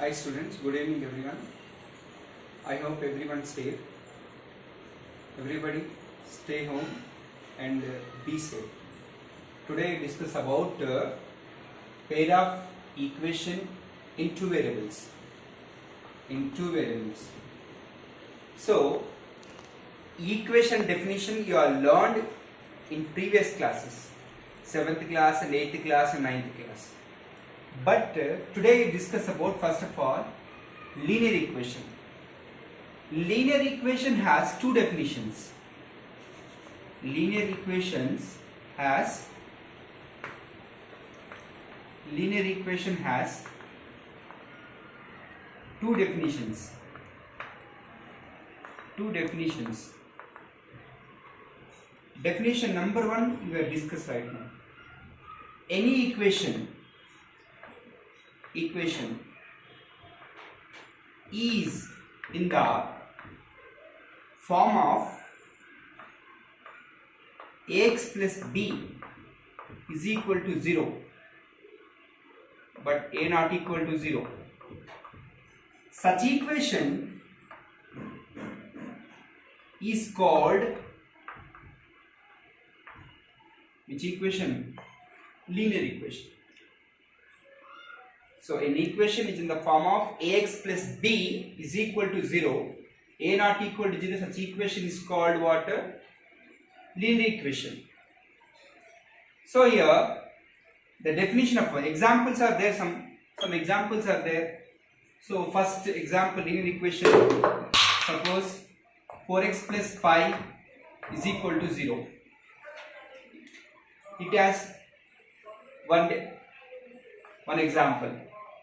Hi students, good evening everyone. I hope everyone safe. Everybody stay home and be safe. Today we discuss about pair of equation in two variables. So equation definition you are learned in previous classes, 7th class and 8th class and 9th class. But today we discuss about first of all linear equation. Linear equation has two definitions. Linear equation has two definitions. Definition number one we have discussed right now. Any equation is in the form of ax plus b is equal to 0 but a not equal to 0. Such equation is called which equation? Linear equation. So an equation is in the form of ax plus b is equal to 0, a not equal to 0, such equation is called what? Linear equation. So here the definition of examples are there, some examples are there. So first example, linear equation, suppose 4x plus 5 is equal to 0. It has one example.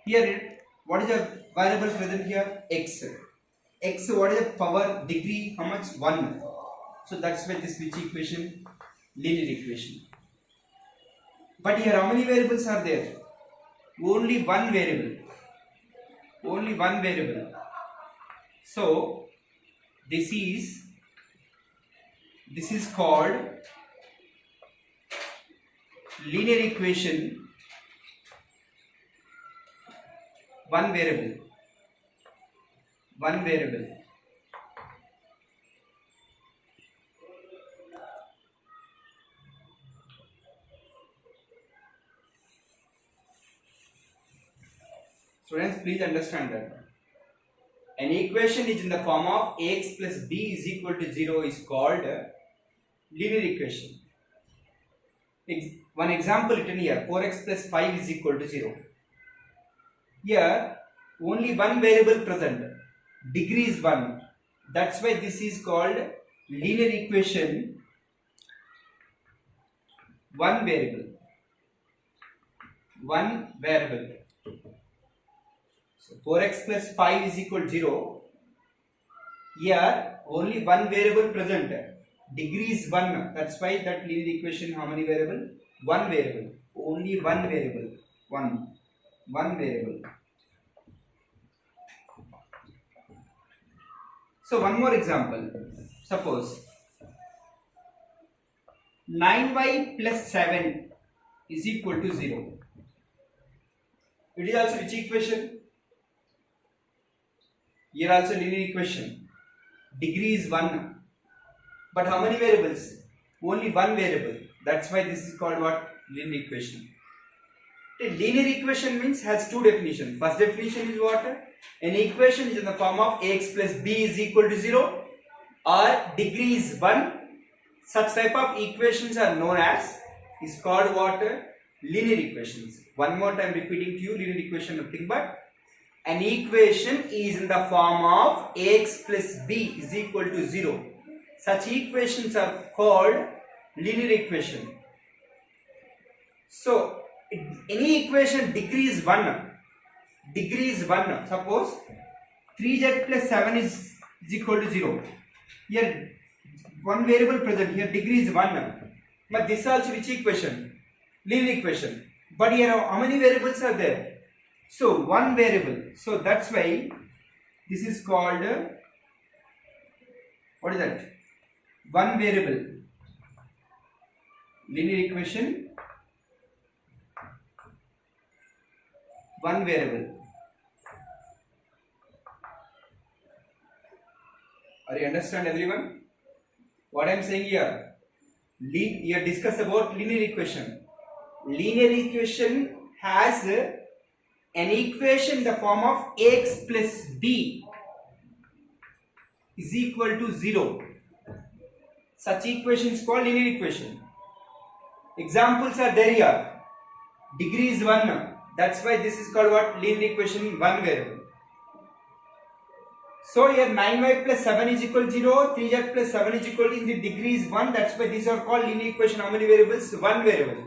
Here what is the variable present here? X. What is the power degree? How much? 1. So that's why this which equation? Linear equation. But here how many variables are there? Only one variable. So this is called linear equation. One variable. Students, please understand that an equation is in the form of ax plus b is equal to 0 is called linear equation. One example written here, 4x plus 5 is equal to 0. Here only one variable present, degree is 1. That's why this is called linear equation. One variable. So 4x plus 5 is equal to 0. Here only one variable present, degree is 1. That's why that linear equation, how many variable? One variable. Only one variable. One variable. So one more example. Suppose 9y plus 7 is equal to 0. It is also which equation? Here also linear equation. Degree is 1. But how many variables? Only one variable. That's why this is called what? Linear equation. A linear equation means has two definitions. First definition is what? An equation is in the form of ax plus b is equal to 0 or degree is 1. Such type of equations are known as, is called what? Linear equations. One more time repeating to you, linear equation nothing but an equation is in the form of ax plus b is equal to 0. Such equations are called linear equation. So any equation degree is 1. Suppose 3z plus 7 is equal to 0. Here one variable present, here degree is 1. But this also which equation? Linear equation. But here how many variables are there? So one variable. So that's why this is called what is that? One variable. Linear equation one variable. Are you understand everyone? What I am saying here? Here discuss about linear equation. Linear equation has an equation in the form of ax plus b is equal to 0. Such equation is called linear equation. Examples are there here. Degree is 1. That's why this is called what? Linear equation, one variable. So here 9y plus 7 is equal to 0, 3z plus 7 is equal to, in the degree is 1. That's why these are called linear equation. How many variables? One variable.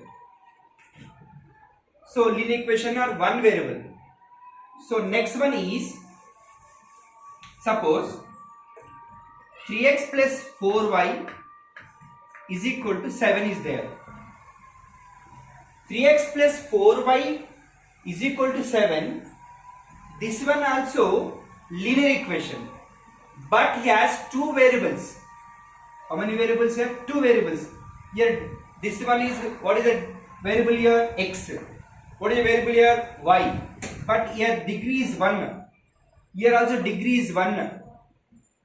So linear equation are one variable. So next one is, suppose 3x plus 4y is equal to 7 is there. 3x plus 4y is equal to 7. This one also linear equation, but he has two variables. How many variables here? Two variables. Here this one is, what is the variable here? X. What is the variable here? Y. But here degree is 1. Here also degree is 1.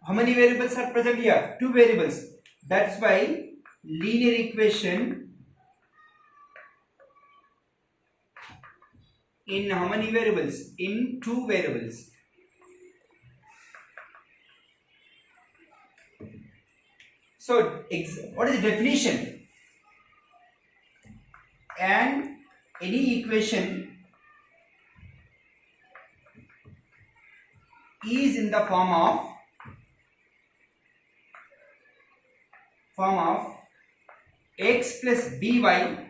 How many variables are present here? Two variables. That's why linear equation in how many variables? In two variables. So what is the definition? And any equation is in the form of x plus by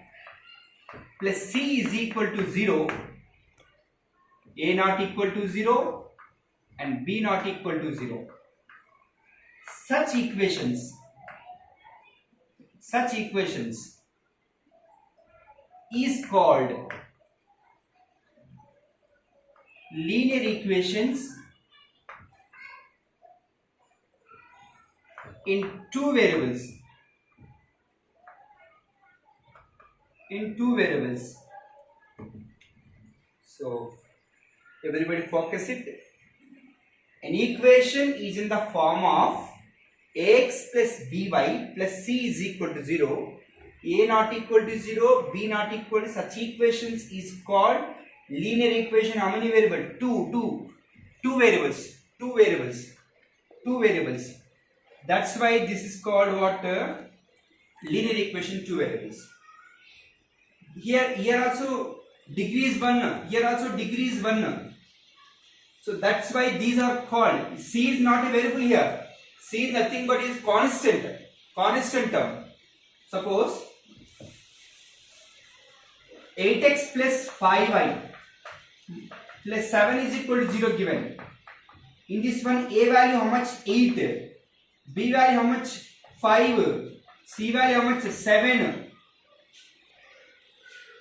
plus c is equal to 0, a not equal to 0 and b not equal to 0. Such equations is called linear equations in two variables. So everybody focus it. An equation is in the form of ax plus by plus c is equal to 0, a not equal to 0, b not equal to, such equations is called linear equation. How many variables? Two variables. That's why this is called what? Linear equation, two variables. Here also degree is 1. Here also degree is 1. So that's why these are called. C is not a variable here. C is nothing but is constant term. Suppose 8x plus 5y plus 7 is equal to 0 given. In this one, a value how much? 8. B value how much? 5. C value how much? 7.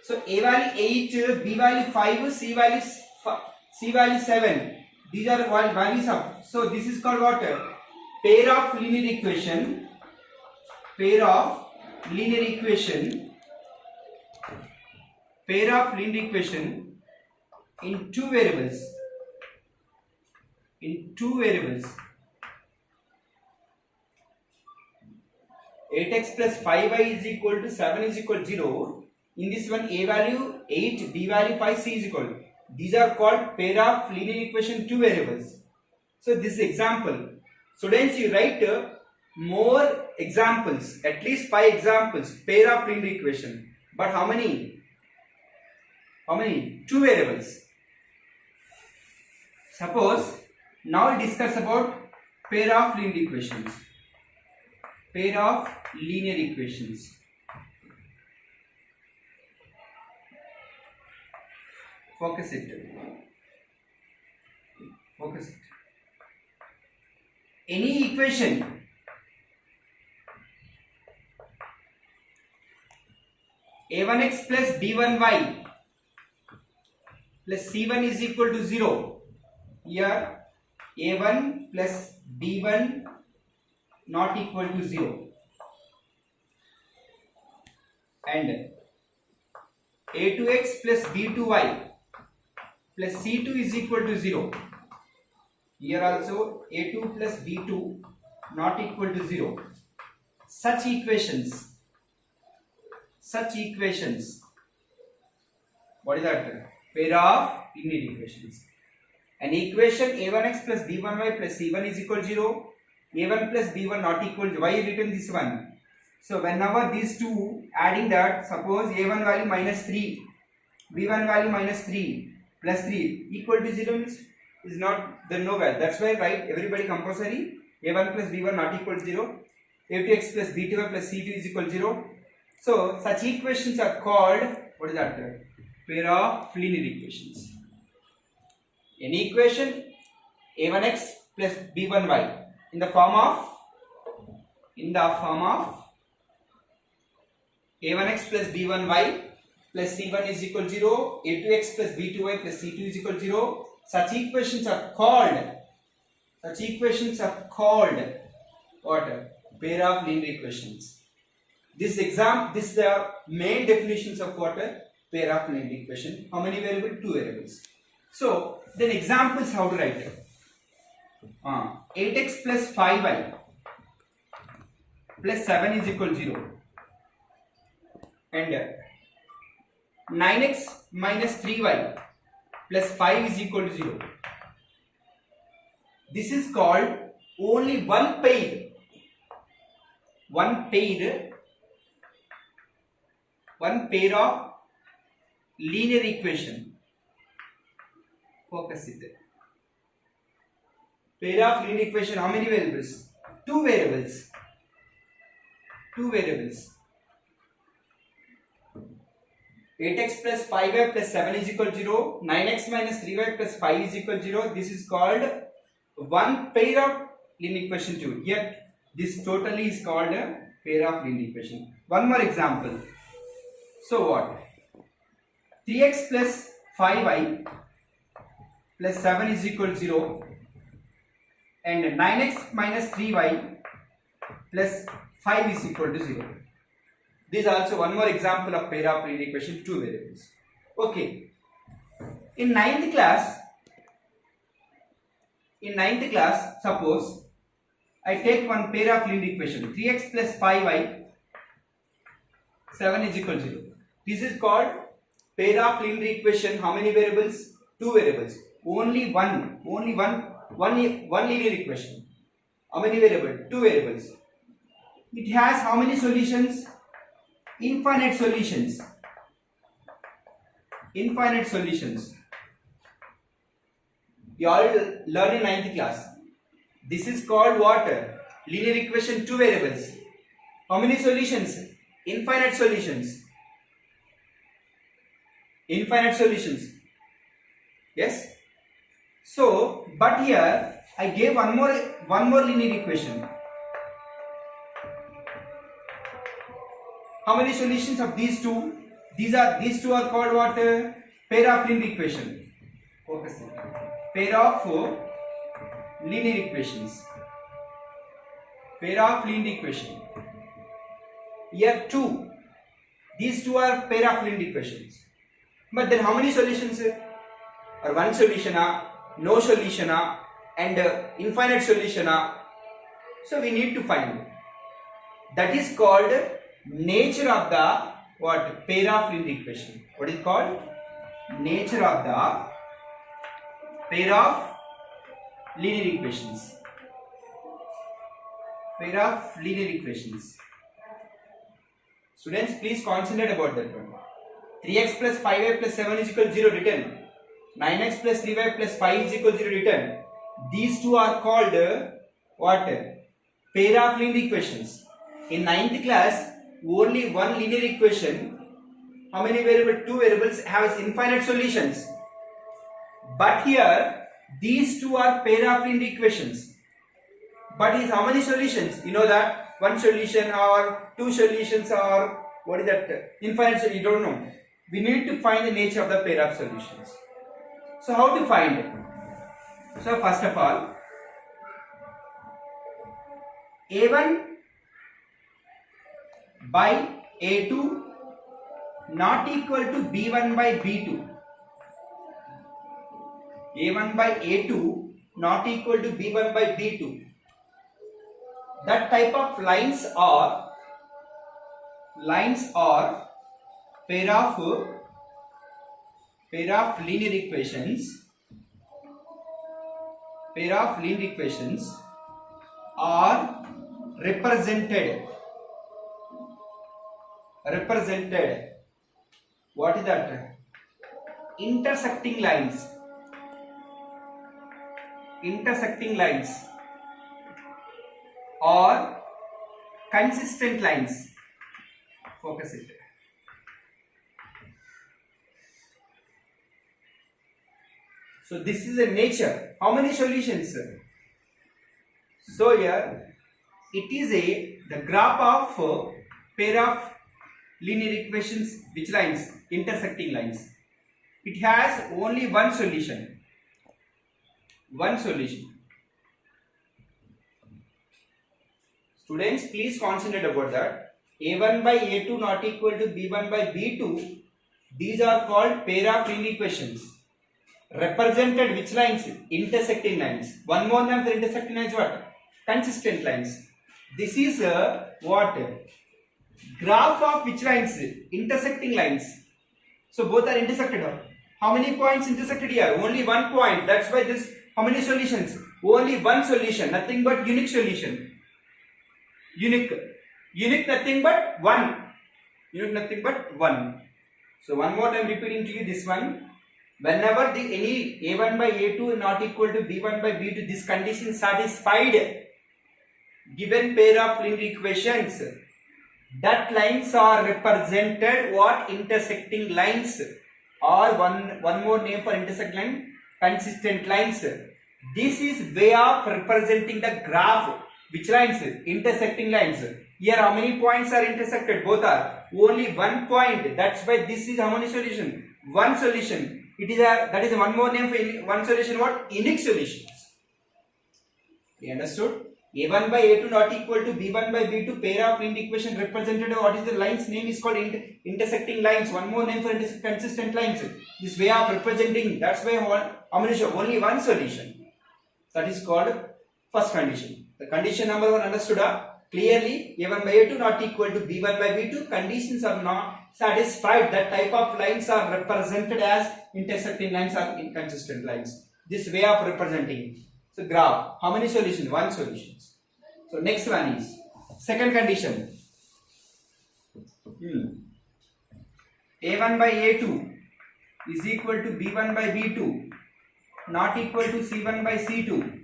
So a value 8, B value 5, C value 7. These are values of. So this is called what? Pair of linear equation. Pair of linear equation in two variables. 8x plus 5y is equal to 7 is equal to 0. In this one, a value 8, b value 5, c is equal. These are called pair of linear equation, two variables. So this example. Students, you write more examples, at least 5 examples, pair of linear equation. But how many? Two variables. Suppose now we discuss about pair of linear equations. Focus it. Any equation a1x plus b1y plus c1 is equal to 0. Here a1 plus b1 not equal to 0 and a2x plus b2y plus c2 is equal to 0. Here also a2 plus b2 not equal to 0. Such equations, what is that? Pair of linear equations. An equation a1x plus b1y plus c1 is equal to 0, a1 plus b1 not equal to, why you written this one? So whenever these two adding that, suppose a1 value minus 3, b1 value minus 3 plus 3 equal to 0 means is not, there no value. That's why write everybody compulsory a1 plus b1 not equal to 0, a2x plus b2y plus c2 is equal to 0. So such equations are called, what is that? Pair of linear equations. An equation a1x plus b1y in the form of a1x plus b1y plus c1 is equal to 0, a2x plus b2y plus c2 is equal to 0. Such equations are called what? Pair of linear equations. This is the main definitions of what? Pair of linear equation. How many variables? 2 variables. So then examples how to write it. 8x plus 5y plus 7 is equal to 0, and 9x minus 3y plus 5 is equal to 0. This is called only one pair of linear equation. Focus it. Pair of linear equation, how many variables? 2 variables. 8x plus 5y plus 7 is equal to 0. 9x minus 3y plus 5 is equal to 0. This is called one pair of linear equation 2. Yet this totally is called a pair of linear equation. One more example. So what? 3x plus 5y plus 7 is equal to 0, and 9x minus 3y plus 5 is equal to 0. This is also one more example of pair of linear equation, 2 variables. Okay. In ninth class, suppose I take one pair of linear equation, 3x plus 5y 7 is equal to 0. This is called pair of linear equation. How many variables? 2 variables. Only one linear equation. How many variables? 2 variables. It has how many solutions? Infinite solutions. You all learn in 9th class. This is called what? Linear equation, 2 variables. How many solutions? Infinite solutions. Yes. So, but here I gave one more linear equation. How many solutions of these two? These two are called what? Pair of linear equation. Focus. Pair of linear equations. Here 2. These two are pair of linear equations. But then how many solutions? Or one solution, no solution, and infinite solution. So we need to find. That is called nature of the what? Pair of linear equation. What is called? Nature of the pair of linear equations. Students, please concentrate about that one. 3x plus 5y plus 7 is equal to 0 written. 9x plus 3y plus 5 is equal to 0 written. These two are called what? Pair of linear equations. In 9th class, only one linear equation. How many variables? 2 variables has infinite solutions. But here, these two are pair of linear equations. But is how many solutions? You know that one solution or 2 solutions or what is that? Infinite solution, you don't know. We need to find the nature of the pair of solutions. So how to find it? So first of all, A1 by A2 not equal to B1 by B2. A1 by A2 not equal to B1 by B2. That type of lines are pair of linear equations. Pair of linear equations are represented. What is that? Intersecting lines or consistent lines. Focus it. So this is a nature. How many solutions? So here it is the graph of pair of linear equations. Which lines? Intersecting lines. It has only one solution. Students, please concentrate about that. A1 by A2 not equal to B1 by B2. These are called pair of linear equations. Represented which lines? Intersecting lines. One more name for intersecting lines, what? Consistent lines. This is what? Graph of which lines? Intersecting lines. So both are intersected. How many points intersected here? Only one point. That's why this. How many solutions? Only one solution. Nothing but unique solution. Unique nothing but one. So one more time repeating to you this one. Whenever the any A1 by A2 not equal to B1 by B2, this condition satisfied, given pair of linear equations, that lines are represented what? Intersecting lines, or one more name for intersect line, consistent lines. This is way of representing the graph. Which lines? Intersecting lines. Here how many points are intersected? Both are. Only one point. That's why this is how many solution? One solution. It is that is one more name for one solution. What? Unique solutions. You understood? A1 by A2 not equal to B1 by B2, pair of linear equation represented. What is the lines name is called intersecting lines. One more name for consistent lines. This way of representing. That's why only one solution. That is called first condition. The condition number 1 understood? Clearly A1 by A2 not equal to B1 by B2. Conditions are not satisfied. That type of lines are represented as intersecting lines or inconsistent lines. This way of representing. So graph. How many solutions? One solution. So next one is second condition. A1 by A2 is equal to B1 by B2 not equal to C1 by C2.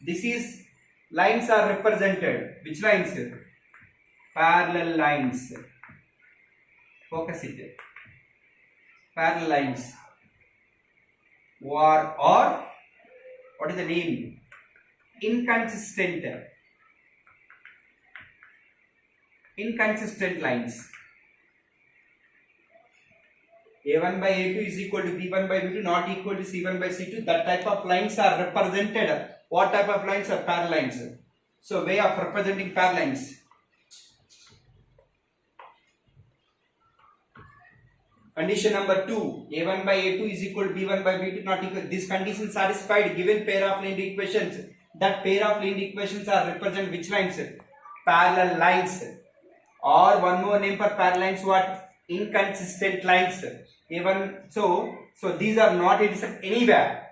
This is lines are represented. Which lines? Parallel lines. Focus it. Parallel lines. Or what is the name? Inconsistent lines. A1 by A2 is equal to B1 by B2 not equal to C1 by C2. That type of lines are represented. What type of lines are parallel lines? So way of representing parallel lines. Condition number 2. A1 by A2 is equal to B1 by B2 not equal. This condition satisfied given pair of linear equations. That pair of linear equations are represent which lines? Parallel lines. Or one more name for parallel lines, what? Inconsistent lines. A1. So these are not intersect anywhere.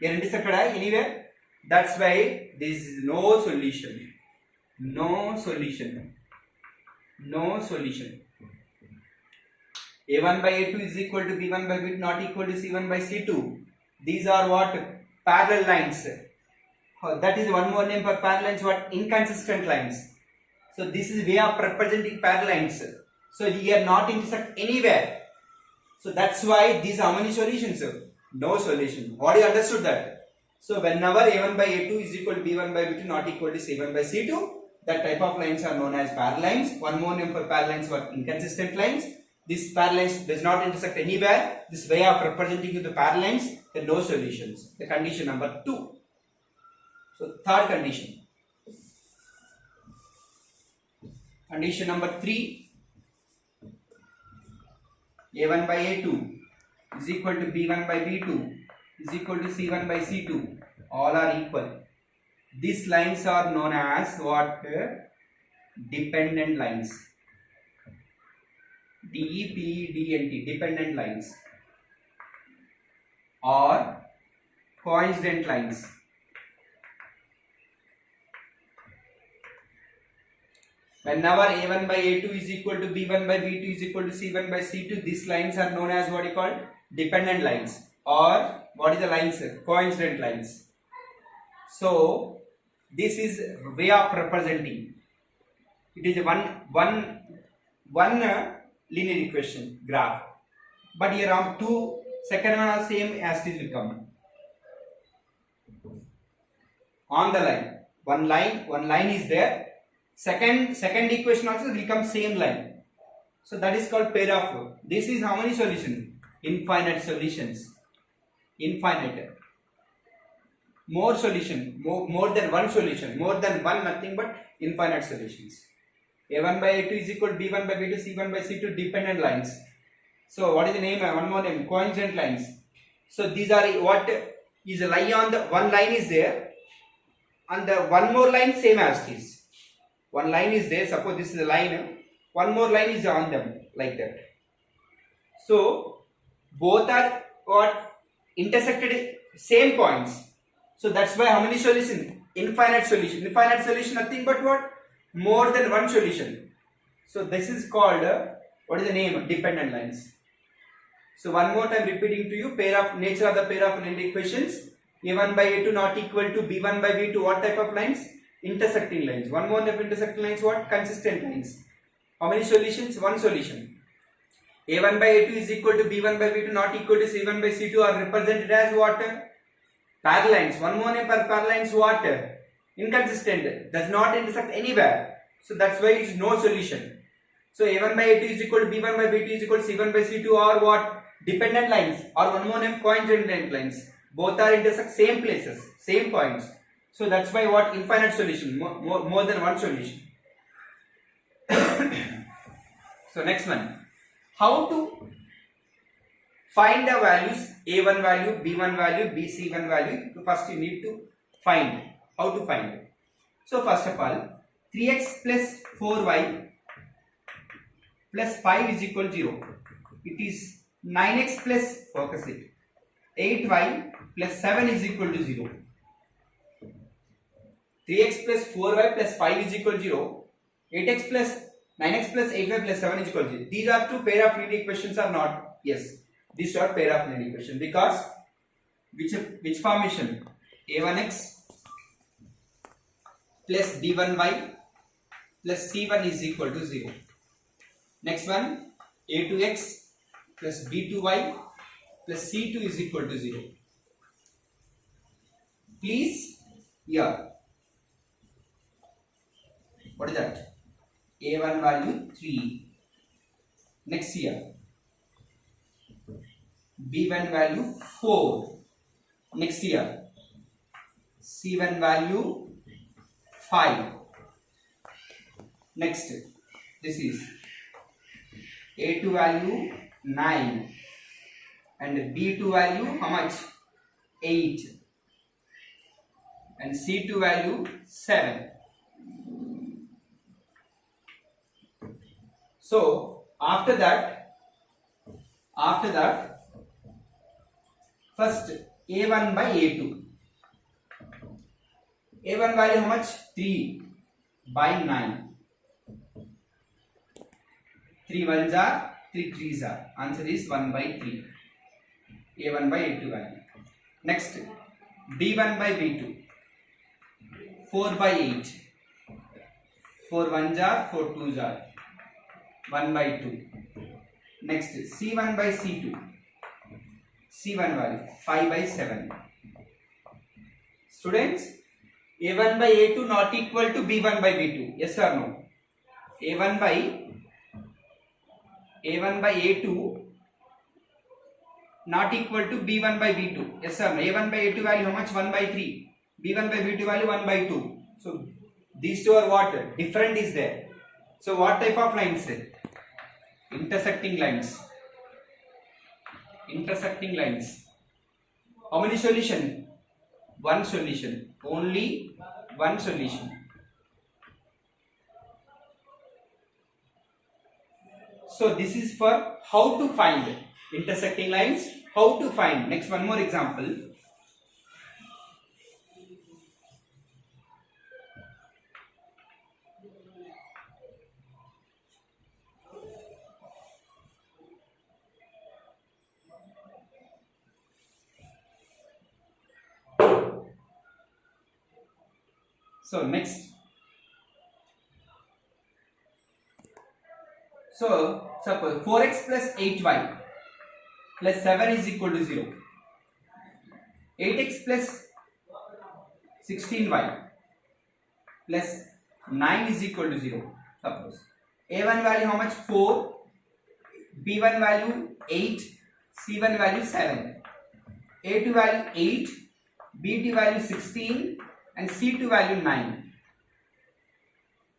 They are intersected anywhere. That's why this is no solution. A1 by A2 is equal to B1 by B2 not equal to C1 by C2. These are what? Parallel lines. That is one more name for parallel lines, what? Inconsistent lines. So this is way of representing parallel lines. So they are not intersect anywhere. So that's why these are how many solutions? No solution. What you understood that? So whenever A1 by A2 is equal to B1 by B2 not equal to C1 by C2, that type of lines are known as parallel lines. One more name for parallel lines, what? Inconsistent lines. This parallel lines does not intersect anywhere. This way of representing the parallel lines, there are no solutions. The condition number 2. So third condition. Condition number 3. A1 by A2 is equal to B1 by B2 is equal to C1 by C2. All are equal. These lines are known as what? Dependent lines. DEPENDENT, dependent lines, or coincident lines. Whenever A1 by A2 is equal to B1 by B2 is equal to C1 by C2, these lines are known as what you call dependent lines, or what is the lines? Coincident lines. So this is way of representing. It is one linear equation graph, but here on two second one are same as it will come on the line. One line is there. Second equation also will become same line. So that is called pair of. This is how many solutions? Infinite solutions. Infinite. More solution, more than one solution, more than one, nothing but infinite solutions. A1 by A2 is equal to B1 by B2, C1 by C2, dependent lines. So what is the name? One more name, coincident lines. So these are what is a line on the one line is there, and the one more line same as this. One line is there. Suppose this is a line. One more line is on them like that. So both are what intersected same points. So that's why how many solutions? Infinite solution. Infinite solution nothing but what? More than one solution. So this is called what is the name? Dependent lines. So one more time repeating to you, pair of nature of the pair of linear equations. A1 by A2 not equal to B1 by B2. What type of lines? Intersecting lines. One more type of intersecting lines. What? Consistent lines. How many solutions? One solution. A1 by A2 is equal to B1 by B2 not equal to C1 by C2 are represented as what? Parallel lines. One more name for parallel lines what? Inconsistent. Does not intersect anywhere. So that's why it is no solution. So A1 by A2 is equal to B1 by B2 is equal to C1 by C2 or what? Dependent lines, or one more name coincident lines. Both are intersect same places, same points. So that's why what? Infinite solution, more than one solution. So next one. How to find the values? A1 value, B1 value, BC1 value. First you need to find. How to find? So first of all, 3x plus 4y plus 5 is equal to 0. It is 9x plus, focus it, 8y plus 7 is equal to 0. 3x plus 4y plus 5 is equal to 0. 8x plus 9x plus 8y plus 7 is equal to 0. These are two pair of linear equations or not? Yes. These are pair of linear equations because which formation? A1x plus b1y plus c1 is equal to 0. Next one, a2x plus b2y plus c2 is equal to 0. Please, here, what is that? A1 value 3. Next here, b1 value 4. Next here, c1 value 5. Next, this is A2 value 9 and B2 value how much? 8 and C2 value 7. So after that first A1 by A2. A1 value how much? 3 by 9. 3 ones are, 3 threes are. Answer is 1 by 3. A1 by A2 value. Next, B1 by B2. 4 by 8. 4 ones are, 4 twos are. 1 by 2. Next, C1 by C2. C1 value 5 by 7. Students, A1 by A2 not equal to B1 by B2. Yes or no? A1 by A2 not equal to B1 by B2. Yes sir. A1 by A2 value how much? 1 by 3. B1 by B2 value 1 by 2. So these two are what? Different is there. So what type of lines? Intersecting lines. Intersecting lines. How many solution? One solution. Only one solution. So this is for how to find intersecting lines, how to find. Next, one more example. So next, so suppose 4x plus 8y plus 7 is equal to 0. 8x plus 16y plus 9 is equal to 0. Suppose a1 value how much? 4, b1 value 8, c1 value 7, a2 value 8, b2 value 16 and c2 value 9.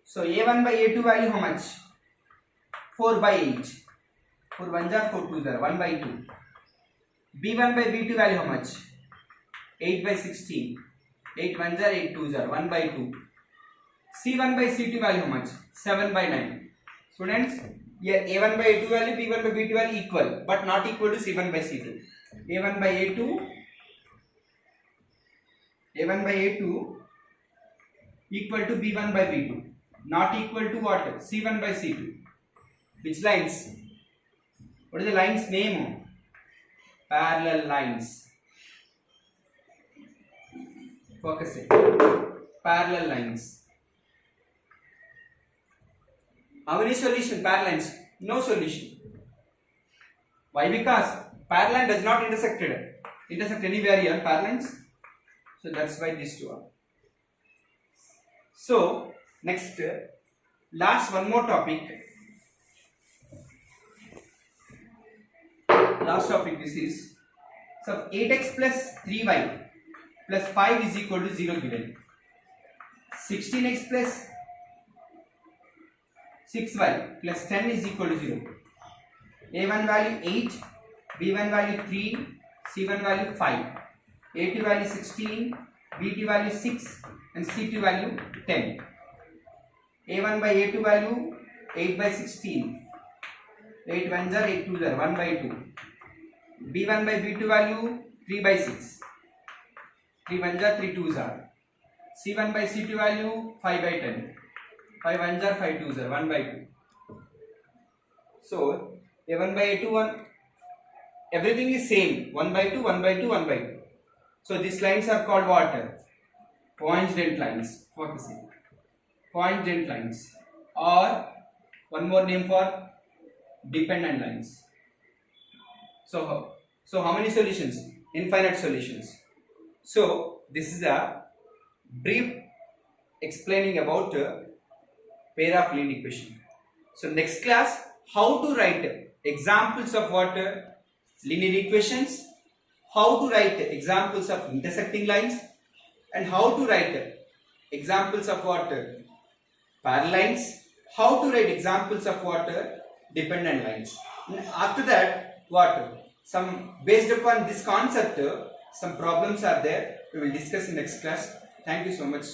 So a1 by a2 value how much? 4 by 8. 4 1s are 4 2s are 1 by 2. b1 by b2 value how much? 8 by 16. 8 1s are 8 2s are 1 by 2. c1 by c2 value how much? 7 by 9. Students, here a1 by a2 value, b1 by b2 value equal but not equal to c1 by c2. a1 by a2 equal to b1 by b2, not equal to what? c1 by c2. Which lines? What is the line's name? Parallel lines. Focus it. Parallel lines. How many solutions? Parallel lines? No solution. Why? Because parallel line does not intersect anywhere here. Parallel lines. So that's why these two are. So next, last one more topic. Last topic this is. So 8x plus 3y plus 5 is equal to 0 given. 16x plus 6y plus 10 is equal to 0. a1 value 8, b1 value 3, c1 value 5, a2 value 16, b2 value 6 and c2 value 10. a1 by a2 value 8 by 16. 8 1s are 8 2s are 1 by 2. b1 by b2 value 3 by 6. 3 1s are 3 2s are. c1 by c2 value 5 by 10. 5 1s are 5 2s are 1 by 2. So a1 by a2 1, everything is same, 1 by 2 1 by 2 1 by 2. So these lines are called what? Coincident lines. Focus it. Coincident lines, or one more name for dependent lines. So how many solutions? Infinite solutions. So this is a brief explaining about pair of linear equation. So next class, how to write examples of what? Linear equations, how to write examples of intersecting lines, and how to write examples of what? Parallel lines, how to write examples of what? Dependent lines. After that, what? Some based upon this concept, some problems are there. We will discuss in next class. Thank you so much.